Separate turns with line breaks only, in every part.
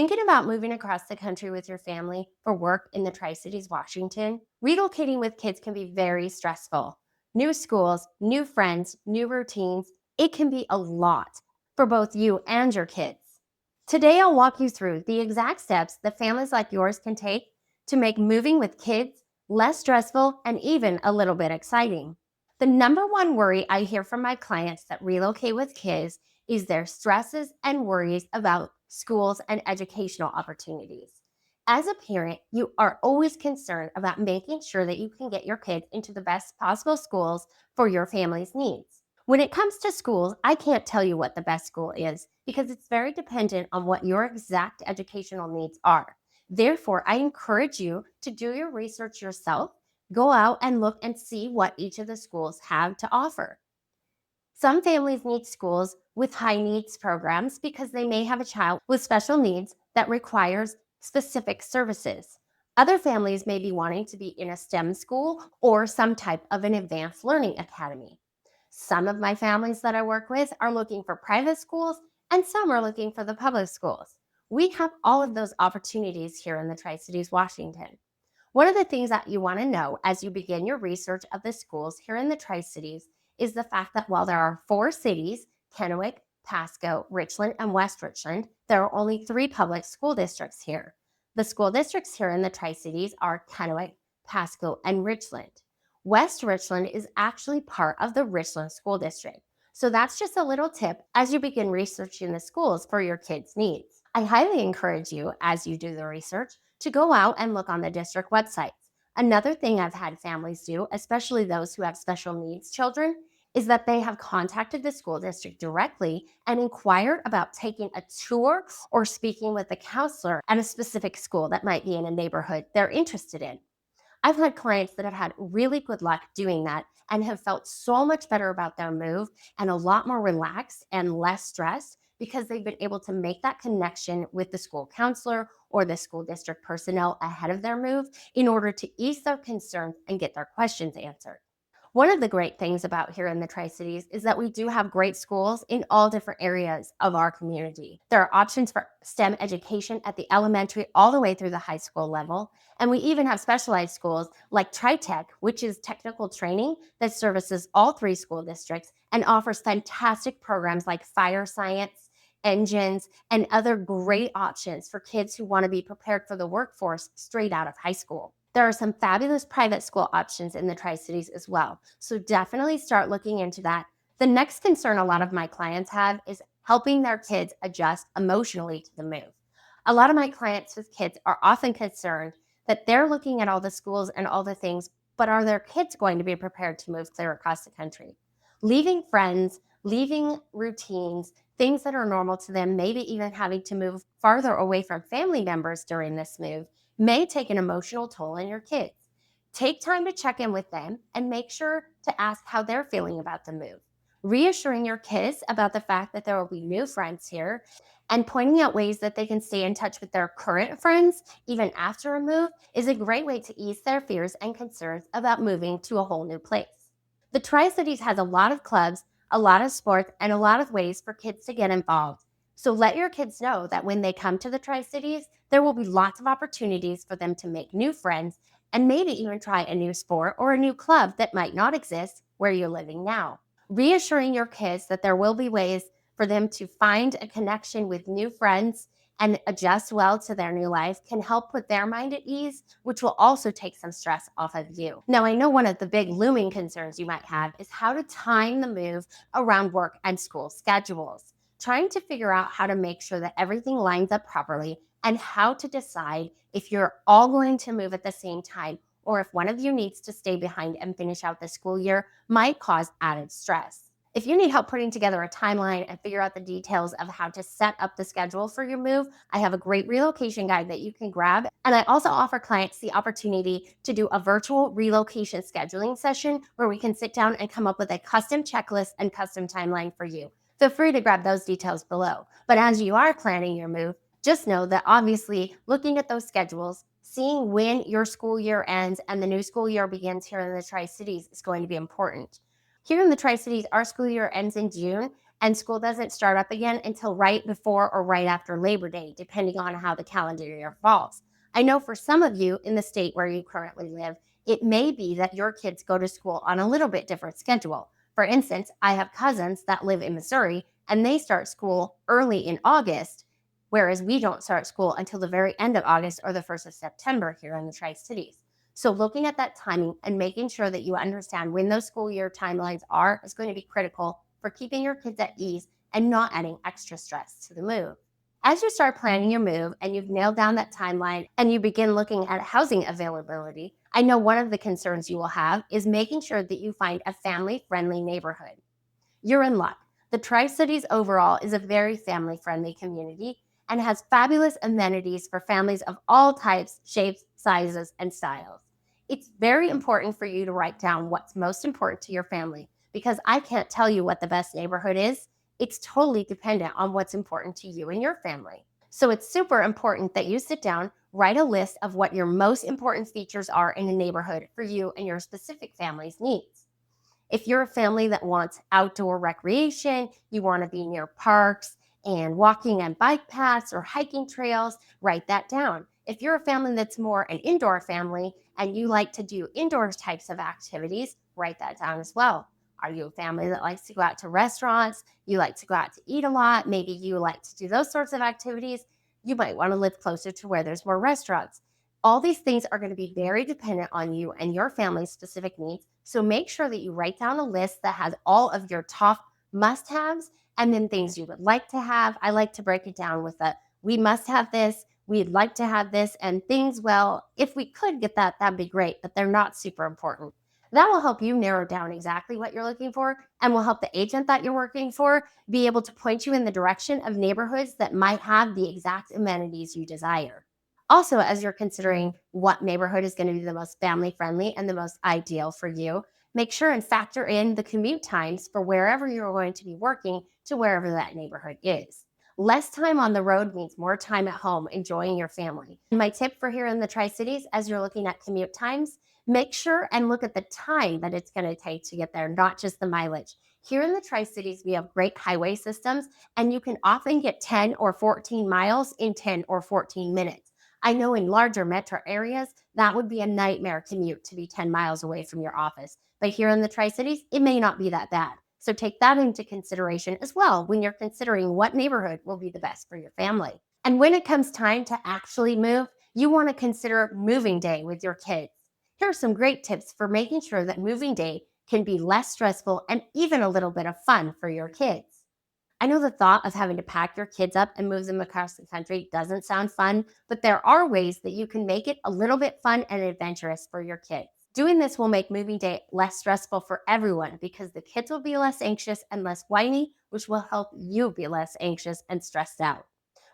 Thinking about moving across the country with your family for work in the Tri Cities, Washington, relocating with kids can be very stressful. New schools, new friends, new routines, it can be a lot for both you and your kids. Today, I'll walk you through the exact steps that families like yours can take to make moving with kids less stressful and even a little bit exciting. The number one worry I hear from my clients that relocate with kids is their stresses and worries about schools and educational opportunities. As a parent, you are always concerned about making sure that you can get your kids into the best possible schools for your family's needs. When it comes to schools, I can't tell you what the best school is because it's very dependent on what your exact educational needs are. Therefore, I encourage you to do your research yourself, go out and look and see what each of the schools have to offer. Some families need schools with high needs programs because they may have a child with special needs that requires specific services. Other families may be wanting to be in a STEM school or some type of an advanced learning academy. Some of my families that I work with are looking for private schools and some are looking for the public schools. We have all of those opportunities here in the Tri Cities, Washington. One of the things that you want to know as you begin your research of the schools here in the Tri Cities is the fact that while there are four cities, Kennewick, Pasco, Richland, and West Richland, there are only three public school districts here. The school districts here in the Tri Cities are Kennewick, Pasco, and Richland. West Richland is actually part of the Richland School District. So that's just a little tip as you begin researching the schools for your kids' needs. I highly encourage you, as you do the research, to go out and look on the district websites. Another thing I've had families do, especially those who have special needs children, is that they have contacted the school district directly and inquired about taking a tour or speaking with a counselor at a specific school that might be in a neighborhood they're interested in. I've had clients that have had really good luck doing that and have felt so much better about their move and a lot more relaxed and less stressed because they've been able to make that connection with the school counselor or the school district personnel ahead of their move in order to ease their concerns and get their questions answered. One of the great things about here in the Tri Cities is that we do have great schools in all different areas of our community. There are options for STEM education at the elementary all the way through the high school level. And we even have specialized schools like TriTech, which is technical training that services all three school districts and offers fantastic programs like fire science, engines, and other great options for kids who want to be prepared for the workforce straight out of high school. There are some fabulous private school options in the Tri Cities as well. So definitely start looking into that. The next concern a lot of my clients have is helping their kids adjust emotionally to the move. A lot of my clients with kids are often concerned that they're looking at all the schools and all the things, but are their kids going to be prepared to move clear across the country? Leaving friends, leaving routines, things that are normal to them, maybe even having to move farther away from family members during this move may take an emotional toll on your kids. Take time to check in with them and make sure to ask how they're feeling about the move. Reassuring your kids about the fact that there will be new friends here and pointing out ways that they can stay in touch with their current friends even after a move is a great way to ease their fears and concerns about moving to a whole new place. The Tri Cities has a lot of clubs, a lot of sports, and a lot of ways for kids to get involved. So let your kids know that when they come to the Tri Cities, there will be lots of opportunities for them to make new friends and maybe even try a new sport or a new club that might not exist where you're living now. Reassuring your kids that there will be ways for them to find a connection with new friends and adjust well to their new life can help put their mind at ease, which will also take some stress off of you. Now, I know one of the big looming concerns you might have is how to time the move around work and school schedules. Trying to figure out how to make sure that everything lines up properly and how to decide if you're all going to move at the same time or if one of you needs to stay behind and finish out the school year might cause added stress. If you need help putting together a timeline and figure out the details of how to set up the schedule for your move, I have a great relocation guide that you can grab. And I also offer clients the opportunity to do a virtual relocation scheduling session where we can sit down and come up with a custom checklist and custom timeline for you. Feel free to grab those details below. But as you are planning your move, just know that obviously looking at those schedules, seeing when your school year ends and the new school year begins here in the Tri-Cities is going to be important. Here in the Tri-Cities, our school year ends in June, and school doesn't start up again until right before or right after Labor Day, depending on how the calendar year falls. I know for some of you in the state where you currently live, it may be that your kids go to school on a little bit different schedule. For instance, I have cousins that live in Missouri and they start school early in August, whereas we don't start school until the very end of August or the 1st of September here in the Tri Cities. So, looking at that timing and making sure that you understand when those school year timelines are is going to be critical for keeping your kids at ease and not adding extra stress to the move. As you start planning your move and you've nailed down that timeline and you begin looking at housing availability, I know one of the concerns you will have is making sure that you find a family friendly neighborhood. You're in luck. The Tri Cities overall is a very family friendly community and has fabulous amenities for families of all types, shapes, sizes, and styles. It's very important for you to write down what's most important to your family because I can't tell you what the best neighborhood is. It's totally dependent on what's important to you and your family. So it's super important that you sit down, write a list of what your most important features are in a neighborhood for you and your specific family's needs. If you're a family that wants outdoor recreation, you want to be near parks and walking and bike paths or hiking trails, write that down. If you're a family that's more an indoor family and you like to do indoor types of activities, write that down as well. Are you a family that likes to go out to restaurants? You like to go out to eat a lot? Maybe you like to do those sorts of activities. You might want to live closer to where there's more restaurants. All these things are going to be very dependent on you and your family's specific needs. So make sure that you write down a list that has all of your top must haves and then things you would like to have. I like to break it down with a we must have this, we'd like to have this, and things, well, if we could get that, that'd be great, but they're not super important. That will help you narrow down exactly what you're looking for and will help the agent that you're working for be able to point you in the direction of neighborhoods that might have the exact amenities you desire. Also, as you're considering what neighborhood is going to be the most family friendly and the most ideal for you, make sure and factor in the commute times for wherever you're going to be working to wherever that neighborhood is. Less time on the road means more time at home enjoying your family. And my tip for here in the Tri Cities, as you're looking at commute times, make sure and look at the time that it's going to take to get there, not just the mileage. Here in the Tri Cities, we have great highway systems, and you can often get 10 or 14 miles in 10 or 14 minutes. I know in larger metro areas, that would be a nightmare commute to be 10 miles away from your office. But here in the Tri Cities, it may not be that bad. So take that into consideration as well when you're considering what neighborhood will be the best for your family. And when it comes time to actually move, you want to consider moving day with your kids. Here are some great tips for making sure that moving day can be less stressful and even a little bit of fun for your kids. I know the thought of having to pack your kids up and move them across the country doesn't sound fun, but there are ways that you can make it a little bit fun and adventurous for your kids. Doing this will make moving day less stressful for everyone because the kids will be less anxious and less whiny, which will help you be less anxious and stressed out.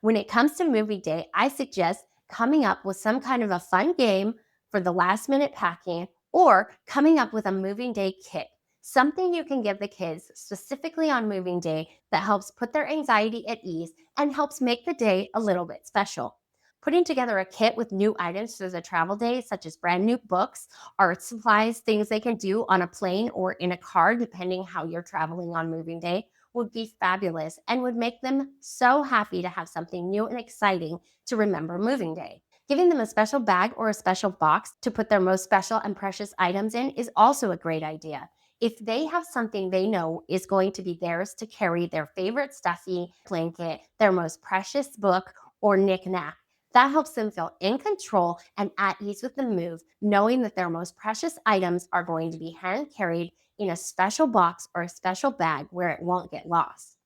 When it comes to movie day, I suggest coming up with some kind of a fun game for the last minute packing or coming up with a moving day kit. Something you can give the kids specifically on moving day that helps put their anxiety at ease and helps make the day a little bit special. Putting together a kit with new items for the travel day, such as brand new books, art supplies, things they can do on a plane or in a car, depending how you're traveling on moving day, would be fabulous and would make them so happy to have something new and exciting to remember moving day. Giving them a special bag or a special box to put their most special and precious items in is also a great idea. If they have something they know is going to be theirs to carry, their favorite stuffy blanket, their most precious book, or knick-knack, that helps them feel in control and at ease with the move, knowing that their most precious items are going to be hand carried in a special box or a special bag where it won't get lost.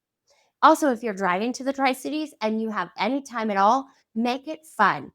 Also, if you're driving to the Tri Cities and you have any time at all, make it fun.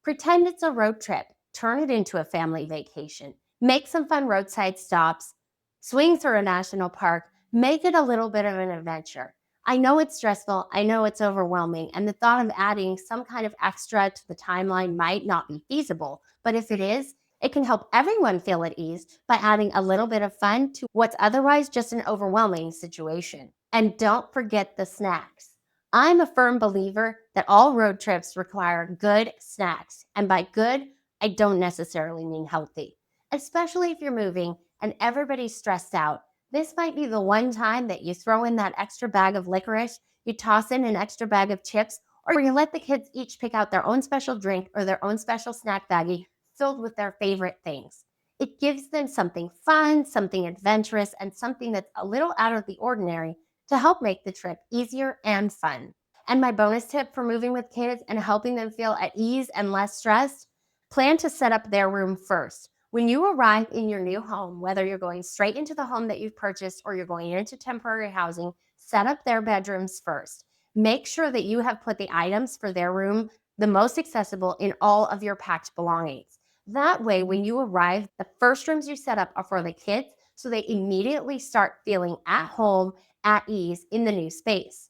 Pretend it's a road trip. Turn it into a family vacation. Make some fun roadside stops. Swing through a national park. Make it a little bit of an adventure. I know it's stressful. I know it's overwhelming. And the thought of adding some kind of extra to the timeline might not be feasible. But if it is, it can help everyone feel at ease by adding a little bit of fun to what's otherwise just an overwhelming situation. And don't forget the snacks. I'm a firm believer that all road trips require good snacks. And by good, I don't necessarily mean healthy, especially if you're moving and everybody's stressed out. This might be the one time that you throw in that extra bag of licorice, you toss in an extra bag of chips, or you let the kids each pick out their own special drink or their own special snack baggie filled with their favorite things. It gives them something fun, something adventurous, and something that's a little out of the ordinary to help make the trip easier and fun. And my bonus tip for moving with kids and helping them feel at ease and less stressed: plan to set up their room first. When you arrive in your new home, whether you're going straight into the home that you've purchased or you're going into temporary housing, set up their bedrooms first. Make sure that you have put the items for their room the most accessible in all of your packed belongings. That way, when you arrive, the first rooms you set up are for the kids, so they immediately start feeling at home, at ease in the new space.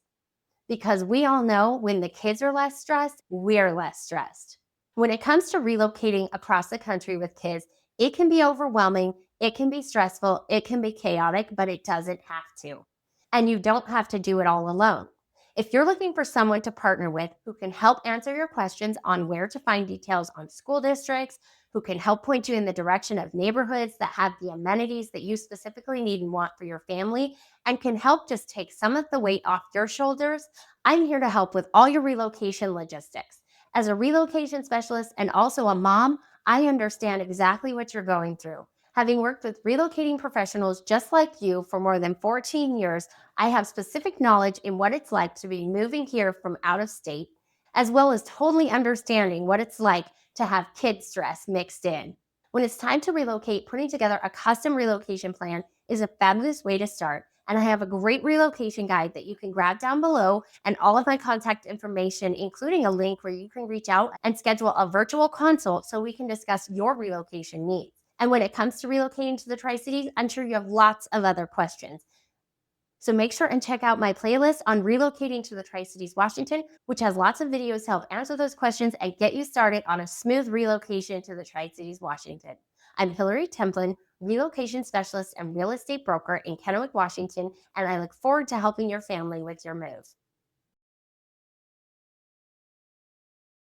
Because we all know when the kids are less stressed, we're less stressed. When it comes to relocating across the country with kids, it can be overwhelming, it can be stressful, it can be chaotic, but it doesn't have to. And you don't have to do it all alone. If you're looking for someone to partner with who can help answer your questions on where to find details on school districts, who can help point you in the direction of neighborhoods that have the amenities that you specifically need and want for your family, and can help just take some of the weight off your shoulders, I'm here to help with all your relocation logistics. As a relocation specialist and also a mom, I understand exactly what you're going through. Having worked with relocating professionals just like you for more than 14 years, I have specific knowledge in what it's like to be moving here from out of state, as well as totally understanding what it's like to have kid stress mixed in. When it's time to relocate, putting together a custom relocation plan is a fabulous way to start. And I have a great relocation guide that you can grab down below, and all of my contact information, including a link where you can reach out and schedule a virtual consult so we can discuss your relocation needs. And when it comes to relocating to the Tri Cities, I'm sure you have lots of other questions. So make sure and check out my playlist on relocating to the Tri Cities, Washington, which has lots of videos to help answer those questions and get you started on a smooth relocation to the Tri Cities, Washington. I'm Hillary Templin, relocation specialist and real estate broker in Kennewick, Washington, and I look forward to helping your family with your move.